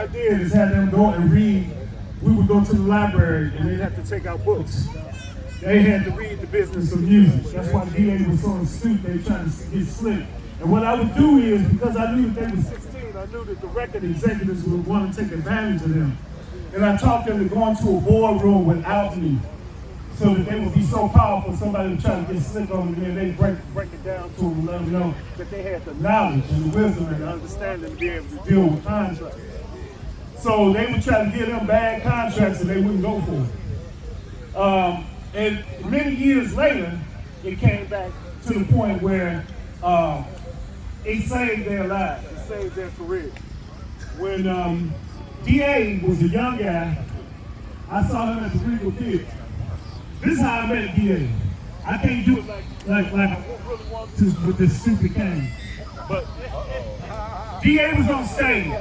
I did is have them go and read. We would go to the library and they'd have to take out books. They had to read the business of music. That's why the DA was so astute. They tried to get slick. And what I would do is, because I knew that they were 16, I knew that the record executives would want to take advantage of them. And I taught them to go into a boardroom without me, so that they would be so powerful, somebody would try to get slick on them, and they'd break it down to them and let them know that they had the knowledge and the wisdom and the understanding to be able to deal with contracts. So they would try to give them bad contracts and they wouldn't go for it. And many years later, it came back to the point where it saved their lives, it saved their career. When DA was a young guy, I saw him at the Regal Theater. This is how I met DA. I can't do it like I really want to with this stupid cane. But DA was on stage.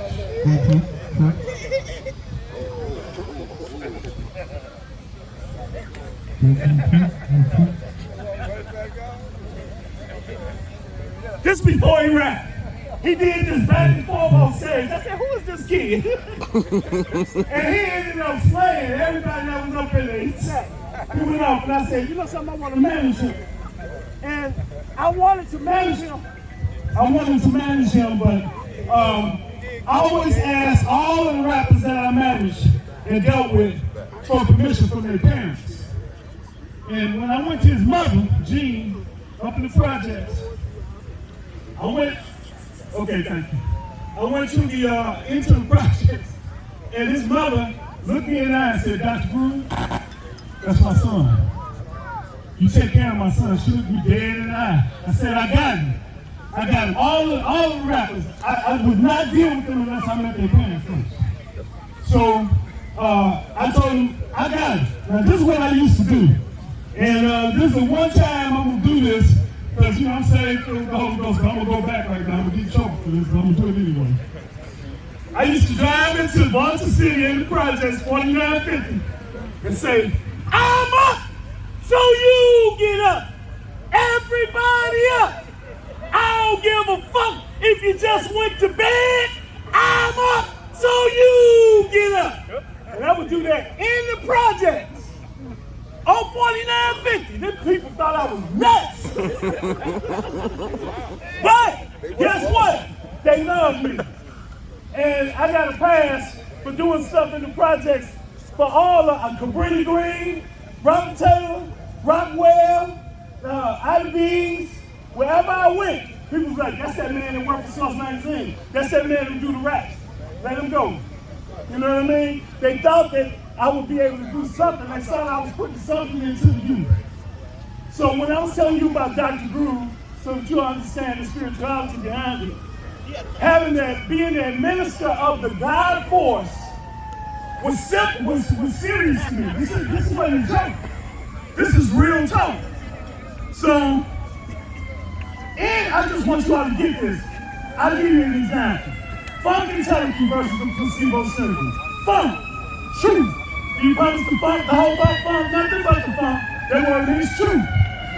Just before he rapped, he did this back and forth on stage. I said, who is this kid? And he ended up slaying everybody that was up in there. He sat. He went off and I said, you know something, I want to manage him. And I wanted to manage him. But I always asked all of the rappers that I managed and dealt with for permission from their parents. And when I went to his mother, Jean, up in the projects, I went into the projects, and his mother looked me in the eye and said, Dr. Groove, that's my son. You take care of my son. She looked me dead in the eye. I said, I got him. All the rappers, I would not deal with them unless I met their parents first. So I told him, I got him. Now this is what I used to do. And this is the one time I'm going to do this, because, you know, I'm saying for the Holy Ghost, I'm going to go back right now. I'm going to get choked for this, but I'm going to do it anyway. I used to drive into Volta City in the projects, 4950, and say, I'm up, so you get up. Everybody up. I don't give a fuck if you just went to bed. I'm up, so you get up. And I would do that in the projects. On 4950, them people thought I was nuts. But guess what? They loved me. And I got a pass for doing stuff in the projects for all of Cabrini Green, Robert Taylor, Rockwell, IDBs. Wherever I went, people was like, that's that man that worked for Sauce Magazine. That's that man who do the raps. Let him go. You know what I mean? They thought that I would be able to do something. They thought I was putting something into the youth. So when I was telling you about Dr. Groove, so that you understand the spirituality behind it, having that, being that minister of the God force was serious to me. This wasn't a joke. This is real talk. So, and I just want you all to get this. I'll give you an example. Funk Intelligence versus the placebo syndrome. Funk, truth. Do you promise the funk, the whole about funk, nothing but the funk? That word means truth.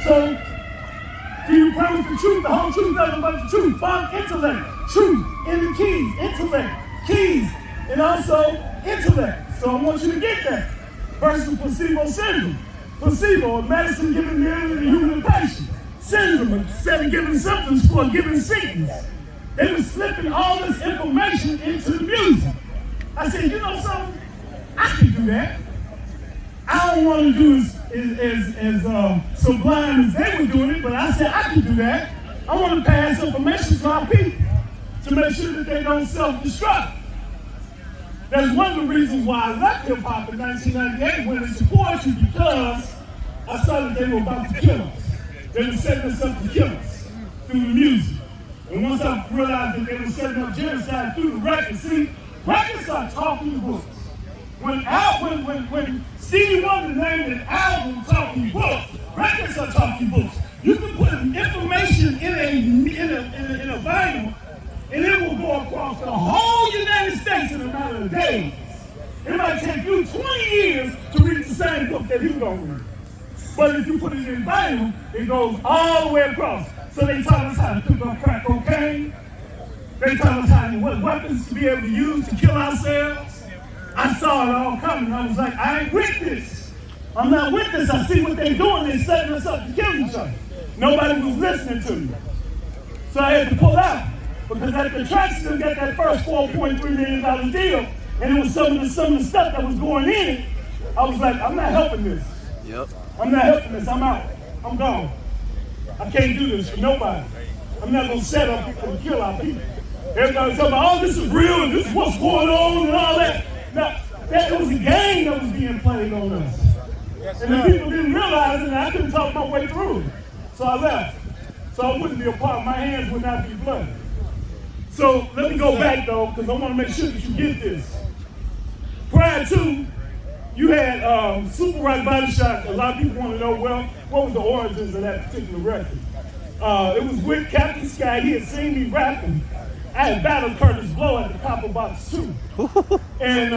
So, do you promise the truth, the whole truth, nothing but the truth? Funk, intellect, truth, in the keys, intellect, keys, and also intellect. So I want you to get that. Versus placebo syndrome. Placebo, a medicine given merely to the human patient. Syndrome, instead of giving symptoms for a given sickness. They were slipping all this information into the music. I said, you know something? I can do that. I don't want to do as sublime as they were doing it, but I said I can do that. I want to pass information to our people to make sure that they don't self-destruct. That's one of the reasons why I left hip-hop in 1998 when it's poetry, because I saw that they were about to kill us. They were setting us up to kill us through the music. And once I realized that they were setting up genocide through the records, see, records are talking books. When Stevie Wonder named an album Talking Books, records are talking books. You can put information in a vinyl, and it will go across the whole United States in a matter of days. It might take you 20 years to read the same book that he's going to read. But if you put it in vinyl, it goes all the way across. So they taught us how to cook up crack cocaine. They taught us what weapons to be able to use to kill ourselves. I saw it all coming. I was like, I ain't with this. I'm not with this. I see what they're doing. They're setting us up to kill each other. Nobody was listening to me. So I had to pull out. Because at the track still got that first $4.3 million deal, and it was some of the stuff that was going in it. I was like, I'm not helping this. Yep. I'm not helping this. I'm out. I'm gone. I can't do this for nobody. I'm not going to set up people to kill our people. Everybody's talking about, oh, this is real, and this is what's going on, and all that. Now, that was a game that was being played on us. And the people didn't realize it, and I couldn't talk my way through it. So I left. So I wouldn't be a part. My hands would not be bloody. So let me go back, though, because I want to make sure that you get this. Prior to, you had Super Right Body Shot. A lot of people want to know, well, what was the origins of that particular record? It was with Captain Sky. He had seen me rapping. I had battled Curtis Blow at the Copper Box too. And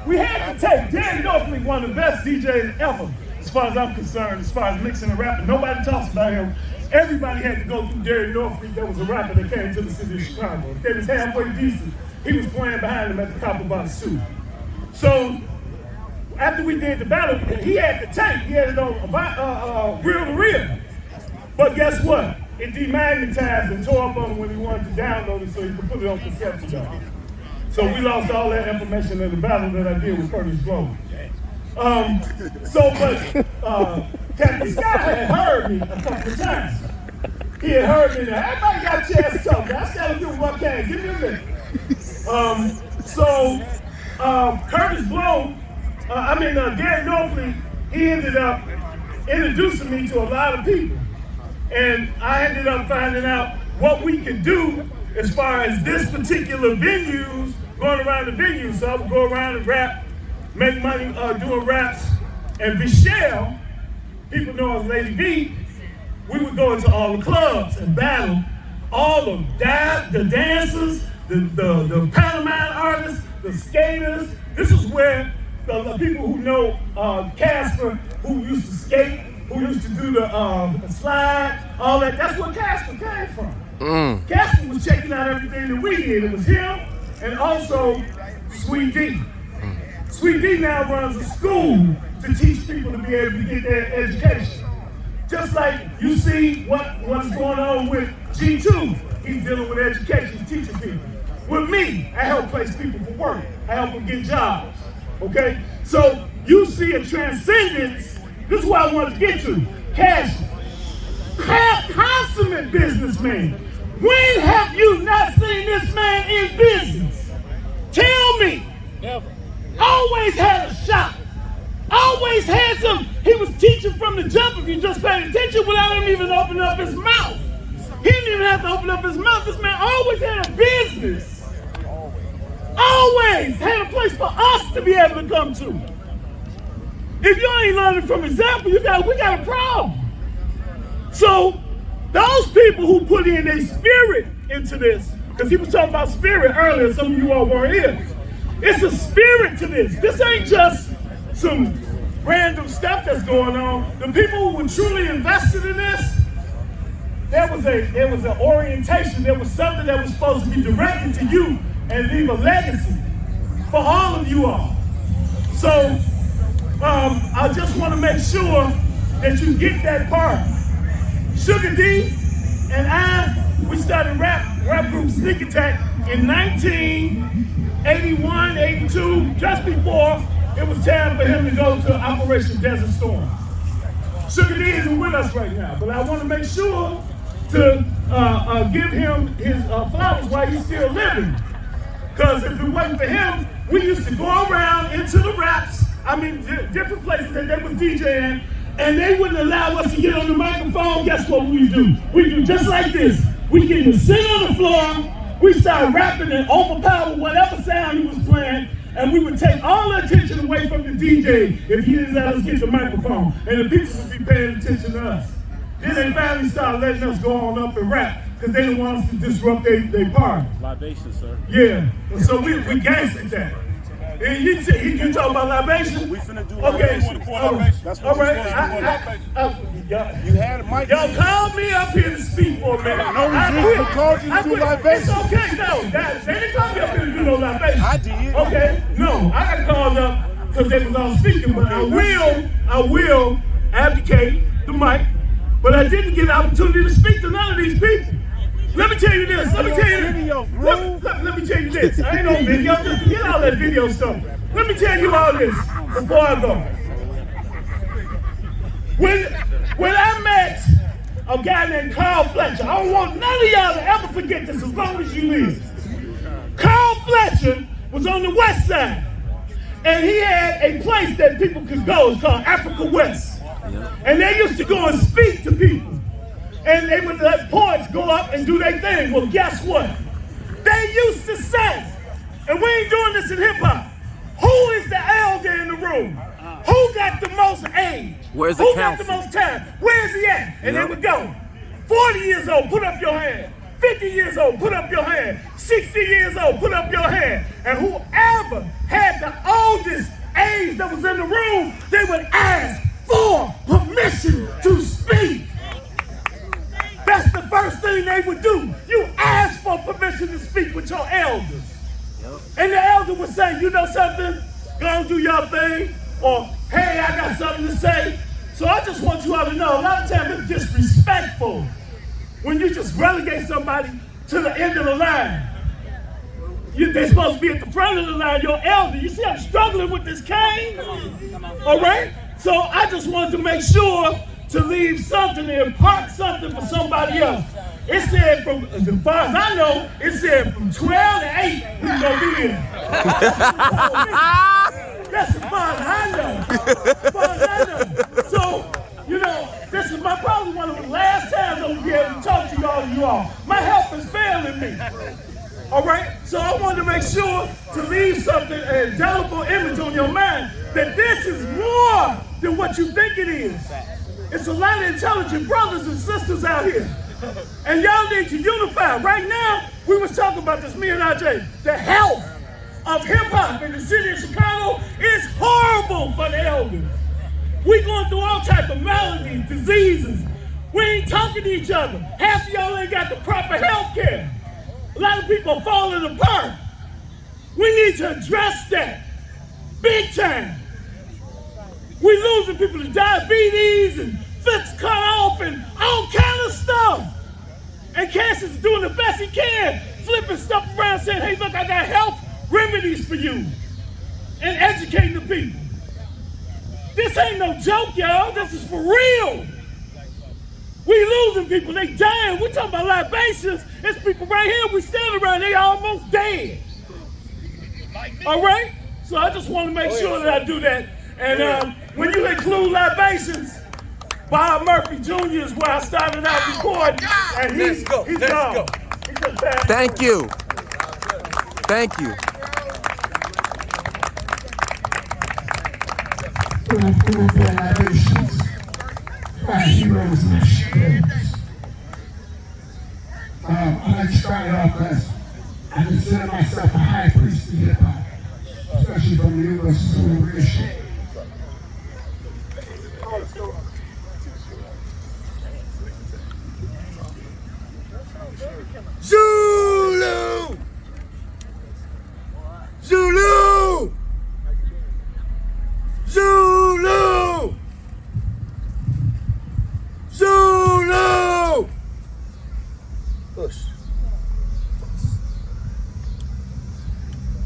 we had to take Jerry Norfleet, one of the best DJs ever, as far as I'm concerned, as far as mixing and rapping. Nobody talks about him. Everybody had to go through Jerry Norfleet. That was a rapper that came to the city of Chicago. If they was halfway decent, he was playing behind him at the Copper Box too. So after we did the battle, he had the tape. He had it on reel to reel. But guess what? It demagnetized and tore up on him when he wanted to download it so he could put it on cassette to go. So we lost all that information in the battle that I did with Curtis Blow. Captain Scott had heard me a couple of times. He had heard me. Everybody got a chance to talk. I still gotta do what I can. Give me a minute. Curtis Blow, Gary Norfleet, he ended up introducing me to a lot of people. And I ended up finding out what we could do as far as this particular venues, going around the venues. So I would go around and rap, make money doing raps. And Michelle, people know as Lady V, we would go into all the clubs and battle all of that, the dancers, the pantomime artists, the skaters. This is where the people who know Casper, who used to skate, who used to do the slide, all that. That's where Casper came from. Casper was checking out everything that we did. It was him and also Sweet D. Sweet D now runs a school to teach people to be able to get their education. Just like you see what's going on with G2. He's dealing with education, teaching people. With me, I help place people for work. I help them get jobs, okay? So you see a transcendence. This is what I want to get to. Cashus, consummate businessman. When have you not seen this man in business? Tell me. Never. Always had a shop. Always had some. He was teaching from the jump if you just paid attention without him even opening up his mouth. He didn't even have to open up his mouth. This man always had a business. Always had a place for us to be able to come to. If you ain't learning from example, we got a problem. So those people who put in their spirit into this, because he was talking about spirit earlier, some of you all weren't here. It's a spirit to this. This ain't just some random stuff that's going on. The people who were truly invested in this, there was an orientation. There was something that was supposed to be directed to you and leave a legacy for all of you all. So I just want to make sure that you get that part. Sugar D and we started rap group Sneak Attack in 1981, 82, just before it was time for him to go to Operation Desert Storm. Sugar D isn't with us right now, but I want to make sure to give him his flowers while he's still living. Because if it wasn't for him, we used to go around into the raps, different places that they was DJing, and they wouldn't allow us to get on the microphone. Guess what we do? We do just like this. We get to sit on the floor, we start rapping and overpower whatever sound he was playing, and we would take all the attention away from the DJ if he didn't let us get the microphone, and the people would be paying attention to us. Then they finally started letting us go on up and rap, because they didn't want us to disrupt their party. Libations, sir. Yeah, and so we gangstered that. You talking about libation? We finna do okay. libation. That's what all right. You had a mic. Y'all called me up here to speak for a minute. No, we didn't. We called you to do libation. It's okay. No, they didn't call me up here to do no libation. I did. Okay. No, I got called up because they was all speaking, but I will abdicate the mic, but I didn't get the opportunity to speak to none of these people. Let me tell you this. Let me tell you this. I ain't no video. Just get all that video stuff. Let me tell you all this before I go. When I met a guy named Carl Fletcher, I don't want none of y'all to ever forget this as long as you live. Carl Fletcher was on the west side, and he had a place that people could go. It's called Africa West. And they used to go and speak to people. And they would let poets go up and do their thing. Well, guess what? They used to say, and we ain't doing this in hip-hop, who is the elder in the room? Who got the most age? Where's the Who council? got the most time? Where's he at? And they would go, 40 years old, put up your hand. 50 years old, put up your hand. 60 years old, put up your hand. And whoever had the oldest age that was in the room, they would ask for permission to speak. That's the first thing they would do. You ask for permission to speak with your elders. And the elder would say, you know something? Go and do your thing. Or, hey, I got something to say. So I just want you all to know, a lot of times it's disrespectful when you just relegate somebody to the end of the line. They're supposed to be at the front of the line, your elder. You see I'm struggling with this cane? All right? So I just wanted to make sure to leave something and impart something for somebody else. It said from, as far as I know, it said from 12 to 8, he's gonna be here. That's as far as I know. As far as I know. So, you know, this is probably one of the last times I'm gonna be able to talk to you all. My health is failing me. All right? So I wanted to make sure to leave something, an indelible image on your mind that this is more than what you think it is. It's a lot of intelligent brothers and sisters out here. And y'all need to unify. Right now, we was talking about this, me and RJ. The health of hip-hop in the city of Chicago is horrible for the elders. We going through all types of maladies, diseases. We ain't talking to each other. Half of y'all ain't got the proper health care. A lot of people are falling apart. We need to address that big time. We losing people to diabetes and fits cut off and all kind of stuff. And Cashus is doing the best he can, flipping stuff around saying, hey, look, I got health remedies for you. And educating the people. This ain't no joke, y'all. This is for real. We losing people, they dying. We talking about libations. There's people right here, we standing around, they almost dead. All right? So I just want to make sure that I do that. And when you include libations, Bob Murphy Jr. is where I started out recording, and he's gone. Thank you. Thank you. Libations, my heroes and heroes. I like to start it off because I consider myself a high priest of hip hop, especially from the University of Libations. Zulu! Zulu! Zulu! Zulu! Push.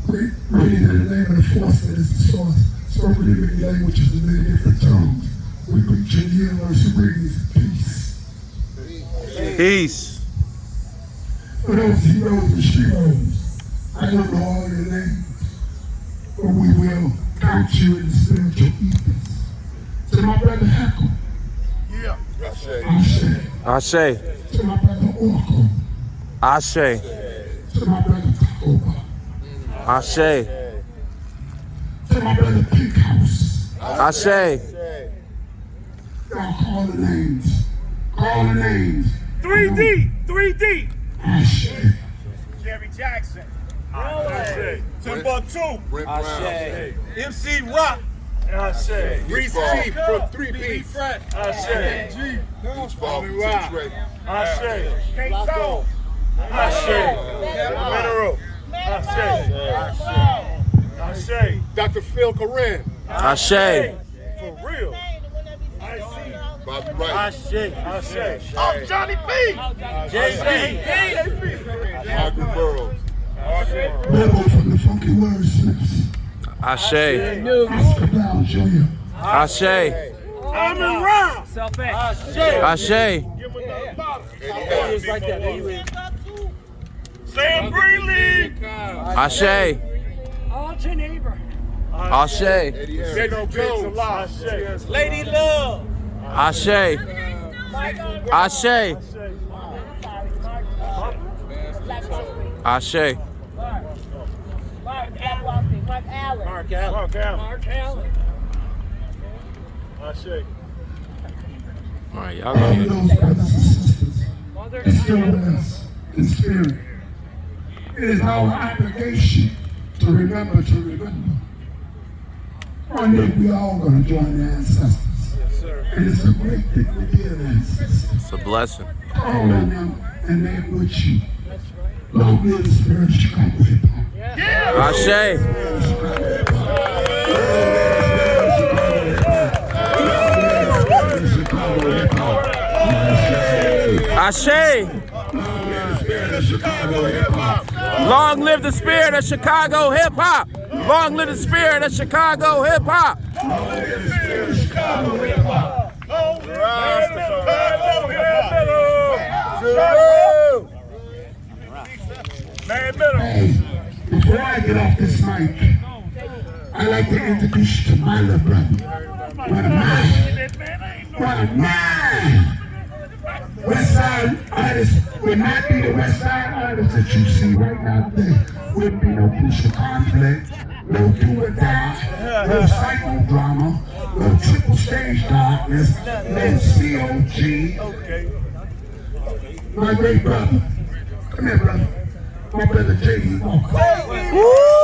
Reading in the name of the force that is the source, spoken in many languages and many different tongues. We bring to the universal greetings of peace. Peace. For those heroes and sheroes, I don't know all your names, but we will count you in the spiritual ethos. To my brother Hackle, Ashe. to my brother Oracle, Ashe. to my brother Tacoba, Ashe. to my brother Pink House. Ashe. Y'all call the names. Call the names. 3D. Ashe. Jerry Jackson. Ashe. Timbuktu. Brent Brown. MC Rock. Ashe. Reese Chief from 3 Piece. Ashe. Beach Ball from Rock. Ray. Ashe. K-Stone. Ashe. Mineral. Ashe. Ashe. Dr. Phil Corinne. Ashe. For real. Bobby Wright. Ashe. Ashe. I'm Johnny B. JP. Margaret Burroughs. Rebel from the Funky Wordsmiths. Ashe. Oscar Brown Jr. Ashe. I'm in round. Ashe. Sam Greenlee. Ashe. Alton Abraham. Ashe. Eddie Harris. J.No. Jones. Ashe. Lady Love. Ashe. Ashe. Ashe. Mark Allen. Mark Allen. Mark Allen. Ashe. All right, y'all All gonna those brothers and sisters are still with us in spirit. It is our obligation to remember. One day we all going to join the ancestors. And it's a great thing to be an ancestor. It's a blessing. Call on them and they're with you. Long live the spirit of Chicago hip hop. Ashe. Ashe. Long live the spirit of Chicago hip hop. Long live the spirit of Chicago hip hop. Hey, before I get off this mic, I'd like to introduce you to my little brother. One of mine. West Side artists would not be the West Side artists that you see right now today. Wouldn't be no crucial conflict, no do or die, no psychodrama, no triple stage darkness, no COG. My great brother. Come here, brother. My brother J.D. Walker. Woo!